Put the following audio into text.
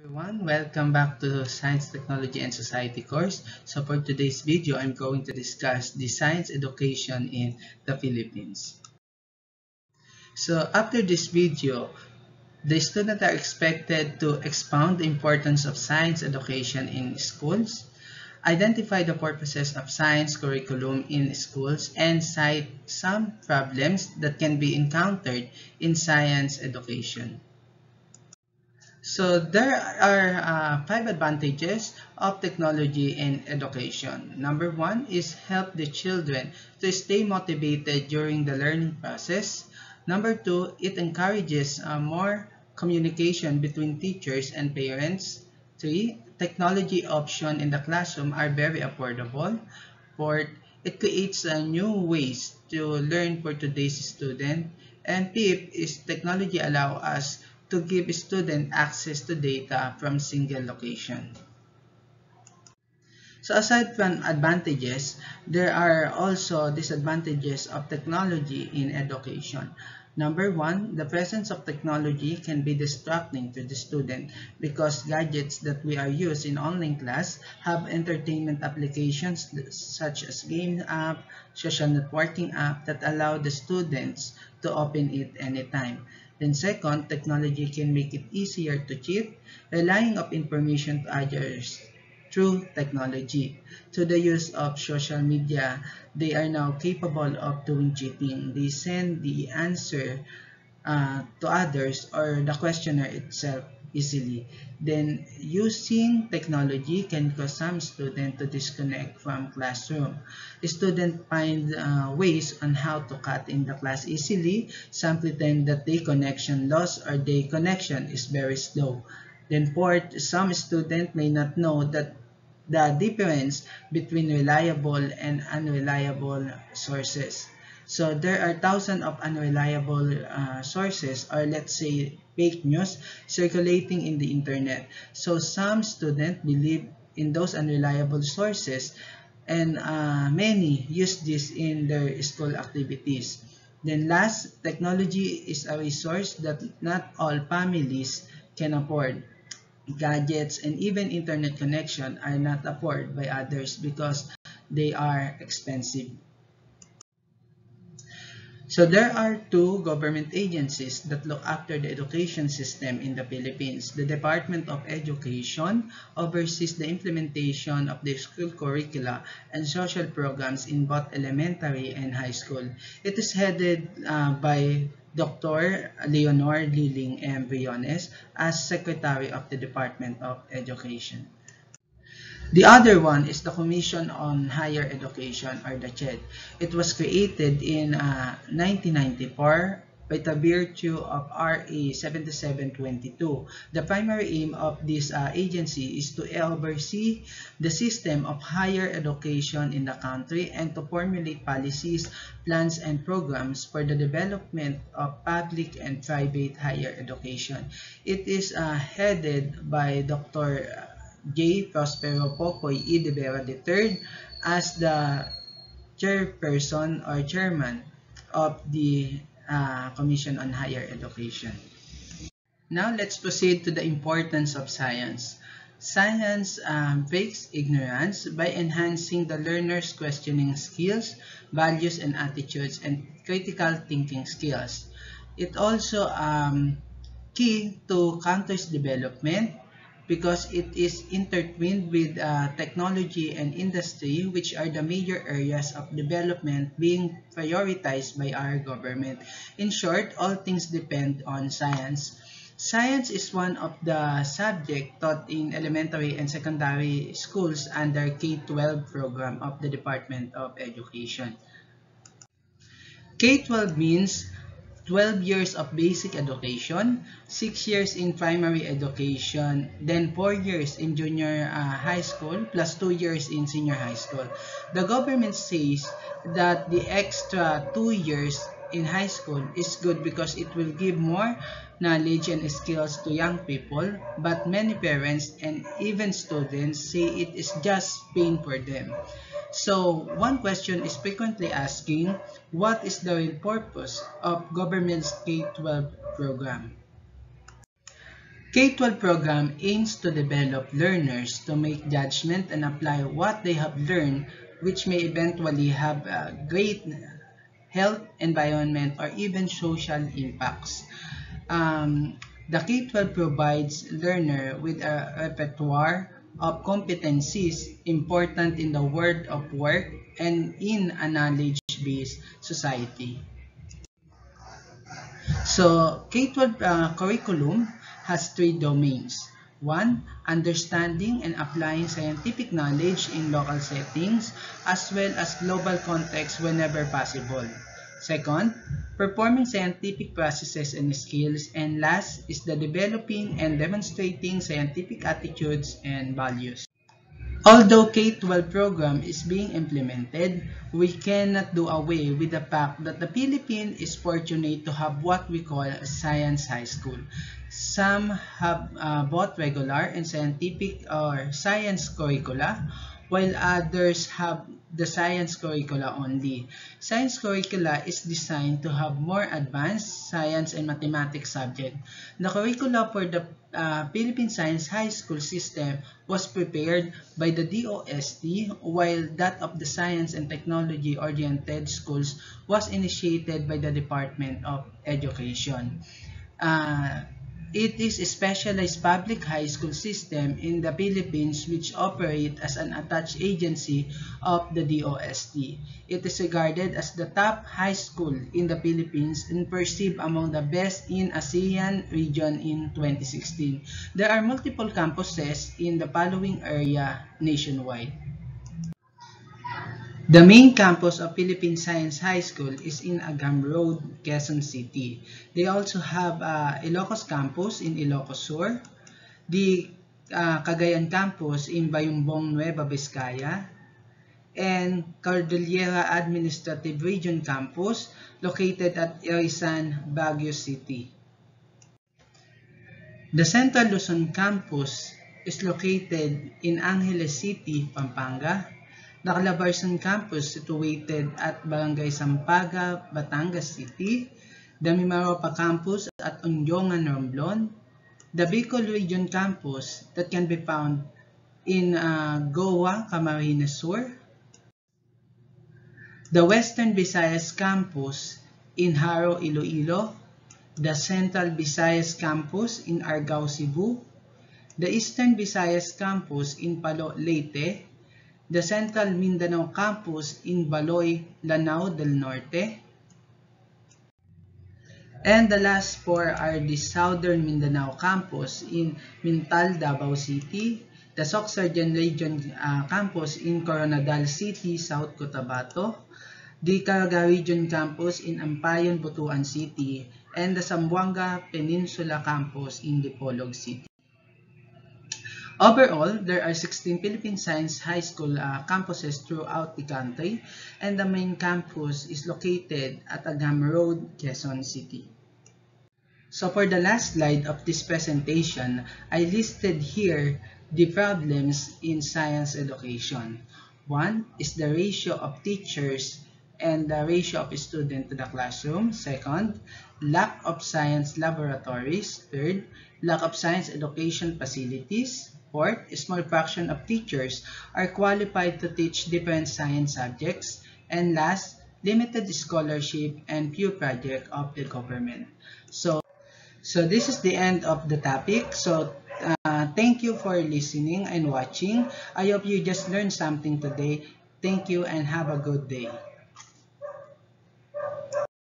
Everyone, welcome back to Science, Technology, and Society course. So for today's video, I'm going to discuss the science education in the Philippines. So after this video, the students are expected to expound the importance of science education in schools, identify the purposes of science curriculum in schools, and cite some problems that can be encountered in science education. So there are five advantages of technology in education. Number one is help the children to stay motivated during the learning process. Number two, it encourages more communication between teachers and parents. Three, technology options in the classroom are very affordable. Fourth, it creates new ways to learn for today's student. And fifth is technology allow us to give students access to data from single location. So aside from advantages, there are also disadvantages of technology in education. Number one, the presence of technology can be distracting to the student because gadgets that we are used in online class have entertainment applications such as game app, social networking app that allow the students to open it anytime. Then second, technology can make it easier to cheat, relying on information to others through technology. To the use of social media, they are now capable of doing cheating. They send the answer to others or the questionnaire itself easily. Then using technology can cause some students to disconnect from classroom. Students find ways on how to cut in the class easily. Some pretend that their connection lost or their connection is very slow. Then fourth, some students may not know that the difference between reliable and unreliable sources. So there are thousands of unreliable sources, or let's say fake news, circulating in the internet. So some students believe in those unreliable sources, and many use this in their school activities. Then last, technology is a resource that not all families can afford. Gadgets and even internet connection are not afforded by others because they are expensive. So there are two government agencies that look after the education system in the Philippines. The Department of Education oversees the implementation of the school curricula and social programs in both elementary and high school. It is headed by Dr. Leonor Liling M. Briones as Secretary of the Department of Education. The other one is the Commission on Higher Education, or the CHED. It was created in 1994 by the virtue of RA 7722. The primary aim of this agency is to oversee the system of higher education in the country and to formulate policies, plans, and programs for the development of public and private higher education. It is headed by Dr. J. Prospero Popoy E. de Vera III as the chairperson or chairman of the Commission on Higher Education. Now let's proceed to the importance of science. Science breaks ignorance by enhancing the learner's questioning skills, values and attitudes, and critical thinking skills. It also key to country's development because it is intertwined with technology and industry, which are the major areas of development being prioritized by our government. In short, all things depend on science. Science is one of the subjects taught in elementary and secondary schools under K12 program of the Department of Education. K12 means 12 years of basic education, 6 years in primary education, then 4 years in junior high school, plus 2 years in senior high school. The government says that the extra 2 years in high school is good because it will give more knowledge and skills to young people, but many parents and even students say it is just pain for them. So one question is frequently asking, what is the real purpose of government's K-12 program? K-12 program aims to develop learners to make judgment and apply what they have learned, which may eventually have a great health, environment, or even social impacts. The K-12 provides learner with a repertoire of competencies important in the world of work and in a knowledge-based society. So K-12 curriculum has three domains. One, understanding and applying scientific knowledge in local settings as well as global contexts whenever possible. Second, performing scientific processes and skills. And last is the developing and demonstrating scientific attitudes and values. Although K-12 program is being implemented, we cannot do away with the fact that the Philippines is fortunate to have what we call a science high school. Some have both regular and scientific or science curricula, while others have the science curricula only. Science curricula is designed to have more advanced science and mathematics subject. The curricula for the Philippine Science High School system was prepared by the DOST, while that of the Science and Technology-oriented schools was initiated by the Department of Education. It is a specialized public high school system in the Philippines which operate as an attached agency of the DOST. It is regarded as the top high school in the Philippines and perceived among the best in ASEAN region in 2016. There are multiple campuses in the following area nationwide. The main campus of Philippine Science High School is in Agam Road, Quezon City. They also have Ilocos Campus in Ilocos Sur, the Cagayan Campus in Bayumbong, Nueva Vizcaya, and Cordillera Administrative Region Campus located at Irisan, Baguio City. The Central Luzon Campus is located in Angeles City, Pampanga. The Calabarzon Campus situated at Barangay Sampaga, Batangas City. The Mimaropa Campus at Onyongan, Romblon. The Bicol Region Campus that can be found in Goa, Camarines Sur. The Western Visayas Campus in Haro, Iloilo. The Central Visayas Campus in Argao, Cebu. The Eastern Visayas Campus in Palo, Leyte. The Central Mindanao Campus in Baloy, Lanao del Norte. And the last four are the Southern Mindanao Campus in Mintal, Davao City, the Soxargen Region Campus in Coronadal City, South Cotabato, the Caraga Region Campus in Ampayan, Butuan City, and the Zamboanga Peninsula Campus in Dipolog City. Overall, there are 16 Philippine Science High School campuses throughout the country, and the main campus is located at Agam Road, Quezon City. So for the last slide of this presentation, I listed here the problems in science education. One is the ratio of teachers and the ratio of students to the classroom. Second, lack of science laboratories. Third, lack of science education facilities. Fourth, a small fraction of teachers are qualified to teach different science subjects. And last, limited scholarship and few projects of the government. So this is the end of the topic. So thank you for listening and watching. I hope you just learned something today. Thank you and have a good day.